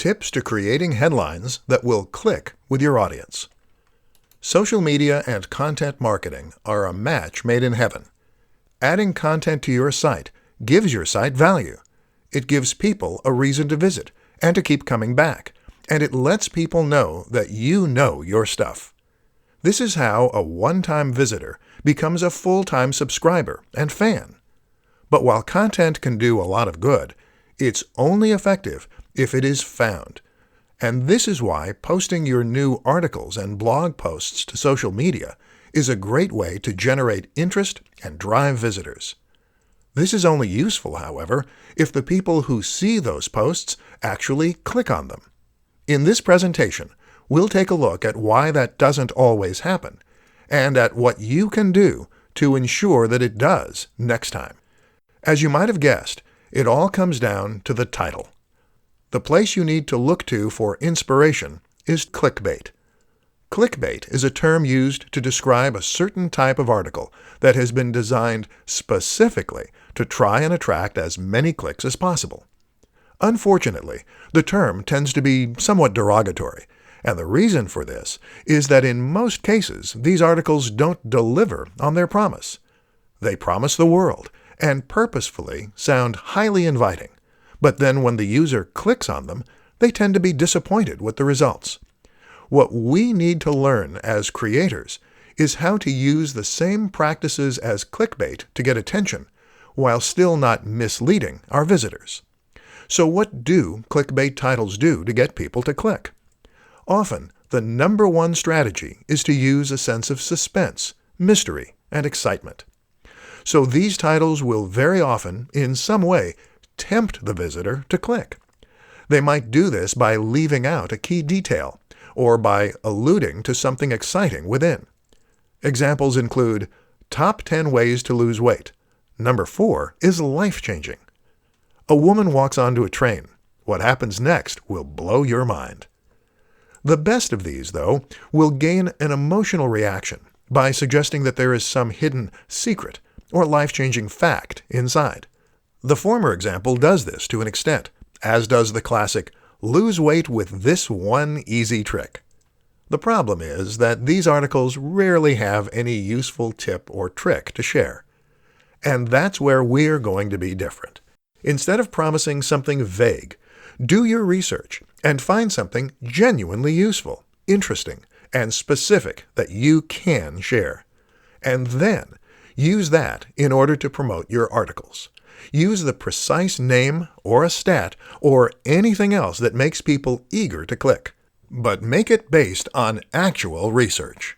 Tips to creating headlines that will click with your audience. Social media and content marketing are a match made in heaven. Adding content to your site gives your site value. It gives people a reason to visit and to keep coming back, and it lets people know that you know your stuff. This is how a one-time visitor becomes a full-time subscriber and fan. But while content can do a lot of good, it's only effective if it is found. And this is why posting your new articles and blog posts to social media is a great way to generate interest and drive visitors. This is only useful, however, if the people who see those posts actually click on them. In this presentation, we'll take a look at why that doesn't always happen, and at what you can do to ensure that it does next time. As you might have guessed, it all comes down to the title. The place you need to look to for inspiration is clickbait. Clickbait is a term used to describe a certain type of article that has been designed specifically to try and attract as many clicks as possible. Unfortunately, the term tends to be somewhat derogatory, and the reason for this is that in most cases these articles don't deliver on their promise. They promise the world and purposefully sound highly inviting, but then when the user clicks on them, they tend to be disappointed with the results. What we need to learn as creators is how to use the same practices as clickbait to get attention, while still not misleading our visitors. So what do clickbait titles do to get people to click? Often, the number one strategy is to use a sense of suspense, mystery, and excitement. So these titles will very often, in some way, tempt the visitor to click. They might do this by leaving out a key detail, or by alluding to something exciting within. Examples include, Top 10 Ways to Lose Weight. Number 4 is life-changing. A woman walks onto a train. What happens next will blow your mind. The best of these, though, will gain an emotional reaction by suggesting that there is some hidden secret or life-changing fact inside. The former example does this to an extent, as does the classic, lose weight with this one easy trick. The problem is that these articles rarely have any useful tip or trick to share. And that's where we're going to be different. Instead of promising something vague, do your research and find something genuinely useful, interesting, and specific that you can share. And then use that in order to promote your articles. Use the precise name or a stat or anything else that makes people eager to click, but make it based on actual research.